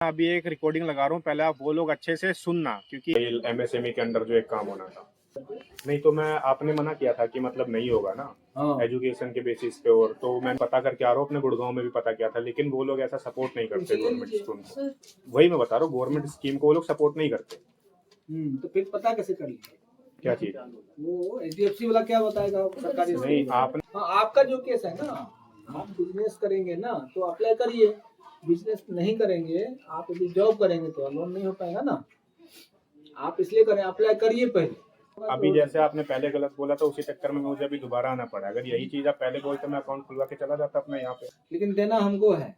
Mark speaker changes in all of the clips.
Speaker 1: अभी एक रिकॉर्डिंग लगा रहा हूँ, पहले आप वो लोग अच्छे से सुनना, क्योंकि एमएसएमई के अंदर जो एक काम होना था। नहीं तो मैं आपने मना किया था कि मतलब नहीं होगा ना एजुकेशन के बेसिस पे, और तो मैं पता करके आ रहा हूँ, अपने गुड़गांव में भी पता किया था, लेकिन वो लोग ऐसा सपोर्ट नहीं करते गवर्नमेंट स्कूल को। वही मैं बता रहा हूँ, गवर्नमेंट स्कीम को वो लोग सपोर्ट नहीं करते।
Speaker 2: तो फिर पता कैसे कर लिया?
Speaker 1: क्या चीज?
Speaker 2: वो एचडीएफसी वाला क्या बताएगा सरकारी
Speaker 1: नहीं आपने
Speaker 2: आपका जो केस है ना, आप बिजनेस करेंगे ना तो अप्लाई करिए, बिजनेस नहीं करेंगे, आप यदि जॉब करेंगे तो लोन नहीं हो पाएगा ना। आप इसलिए करें, अप्लाई करिए पहले।
Speaker 1: अभी जैसे आपने पहले गलत बोला था, उसी चक्कर में मुझे अभी दोबारा आना पड़ा। अगर यही चीज आप पहले बोलते मैं अकाउंट खुलवा के चला जाता अपने यहाँ पे।
Speaker 2: लेकिन देना हमको है।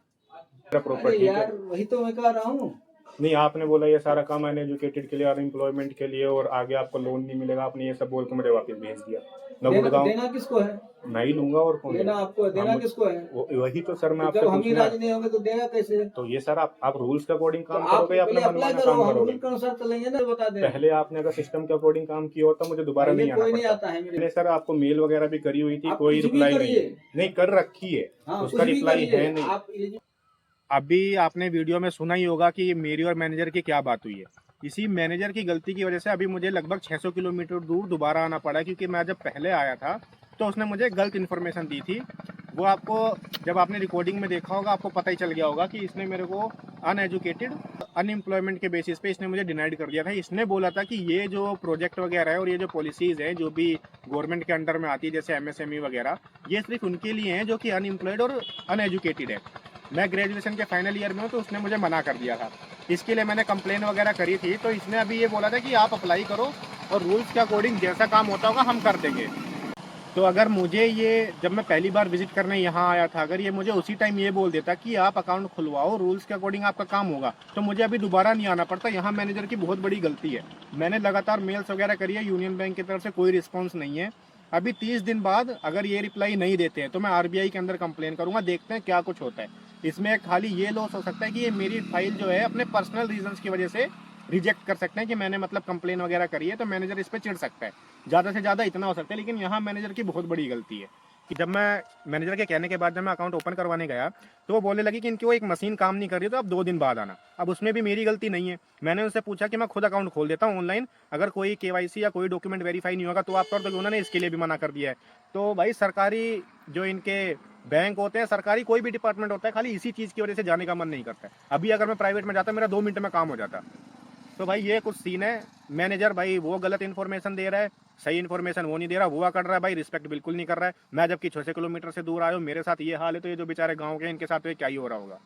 Speaker 1: प्रॉपर ठीक है,
Speaker 2: वही तो मैं कह रहा हूँ।
Speaker 1: नहीं आपने बोला ये सारा काम अनएजुकेटेड के लिए, अनएम्प्लॉयमेंट के लिए, और आगे आपको लोन नहीं मिलेगा, आपने ये सब बोल के मुझे वापस भेज दिया।
Speaker 2: देना किसको है?
Speaker 1: मैं ही लूंगा, और कौन
Speaker 2: देना आपको है, देना किसको है?
Speaker 1: वही तो सर मैं
Speaker 2: तो
Speaker 1: आपसे
Speaker 2: जब हम ही
Speaker 1: पूछना।
Speaker 2: राजी नहीं होंगे तो देगा कैसे?
Speaker 1: तो ये सर आप रूल्स के अकॉर्डिंग काम
Speaker 2: तो आप
Speaker 1: करोगे या अपना
Speaker 2: पहले अप्लाई
Speaker 1: मनमाना
Speaker 2: करो,
Speaker 1: काम
Speaker 2: हम
Speaker 1: करोगे?
Speaker 2: रूल के अनुसार चलेंगे ना, बता दें।
Speaker 1: पहले आपने अगर सिस्टम के अकॉर्डिंग काम किया होता मुझे दोबारा नहीं आना
Speaker 2: कोई नहीं
Speaker 1: पड़ता।
Speaker 2: आता है
Speaker 1: मैंने सर आपको मेल वगैरह भी करी हुई थी,
Speaker 2: आप
Speaker 1: कोई
Speaker 2: कुछ भी
Speaker 1: रिप्लाई
Speaker 2: करिए।
Speaker 1: नहीं कर रखी है, उसका रिप्लाई है नहीं। अभी आपने वीडियो में सुना ही होगा कि मेरी और मैनेजर की क्या बात हुई है। इसी मैनेजर की गलती की वजह से अभी मुझे लगभग 600 किलोमीटर दूर दोबारा आना पड़ा, क्योंकि मैं जब पहले आया था तो उसने मुझे गलत इन्फॉर्मेशन दी थी। वो आपको जब आपने रिकॉर्डिंग में देखा होगा आपको पता ही चल गया होगा कि इसने मेरे को अनएजुकेटेड अनएम्प्लॉयमेंट के बेसिस पे इसने मुझे डिनाइड कर दिया था। इसने बोला था कि ये जो प्रोजेक्ट वगैरह है और ये जो पॉलिसीज़ हैं जो भी गवर्नमेंट के अंडर में आती है, जैसे एमएसएमई वगैरह, ये सिर्फ उनके लिए हैं जो कि अनएम्प्लॉयड और अनएजुकेटेड है। मैं ग्रेजुएशन के फाइनल ईयर में हूँ, तो उसने मुझे मना कर दिया था। इसके लिए मैंने कंप्लेन वगैरह करी थी, तो इसने अभी ये बोला था कि आप अप्लाई करो और रूल्स के अकॉर्डिंग जैसा काम होता होगा हम कर देंगे। तो अगर मुझे ये, जब मैं पहली बार विजिट करने यहाँ आया था, अगर ये मुझे उसी टाइम ये बोल देता कि आप अकाउंट खुलवाओ, रूल्स के अकॉर्डिंग आपका काम होगा, तो मुझे अभी दोबारा नहीं आना पड़ता। यहाँ मैनेजर की बहुत बड़ी गलती है। मैंने लगातार मेल्स वगैरह करी है, यूनियन बैंक की तरफ से कोई रिस्पॉन्स नहीं है। अभी 30 दिन बाद अगर ये रिप्लाई नहीं देते हैं तो मैं आरबीआई के अंदर कंप्लेन करूंगा, देखते हैं क्या कुछ होता है। इसमें खाली ये लॉस हो सकता है कि ये मेरी फाइल जो है अपने पर्सनल रीजंस की वजह से रिजेक्ट कर सकते हैं, कि मैंने मतलब कंप्लेन वगैरह करी है, तो मैनेजर इस पर चिढ़ सकता है। ज़्यादा से ज़्यादा इतना हो सकता है। लेकिन यहाँ मैनेजर की बहुत बड़ी गलती है कि जब मैं मैनेजर के कहने के बाद जब मैं अकाउंट ओपन करवाने गया तो वो बोलने लगी कि इनकी वो एक मशीन काम नहीं कर रही, तो अब 2 दिन बाद आना। अब उसमें भी मेरी गलती नहीं है। मैंने उनसे पूछा कि मैं खुद अकाउंट खोल देता हूँ ऑनलाइन, अगर कोई केवाईसी या कोई डॉक्यूमेंट वेरीफाई नहीं होगा तो आप कर दोगे। उन्होंने इसके लिए भी मना कर दिया है। तो भाई सरकारी जो इनके बैंक होते हैं, सरकारी कोई भी डिपार्टमेंट होता है, खाली इसी चीज़ की वजह से जाने का मन नहीं करता है। अभी अगर मैं प्राइवेट में जाता मेरा 2 मिनट में काम हो जाता। तो भाई ये कुछ सीन है। मैनेजर भाई वो गलत इन्फॉर्मेशन दे रहा है, सही इन्फॉर्मेशन वो नहीं दे रहा, वो कर रहा है भाई, रिस्पेक्ट बिल्कुल नहीं कर रहा है। मैं जबकि 600 किलोमीटर से दूर आया हूँ, मेरे साथ ये हाल है, तो ये जो बेचारे गाँव के इनके साथ तो क्या ही हो रहा होगा।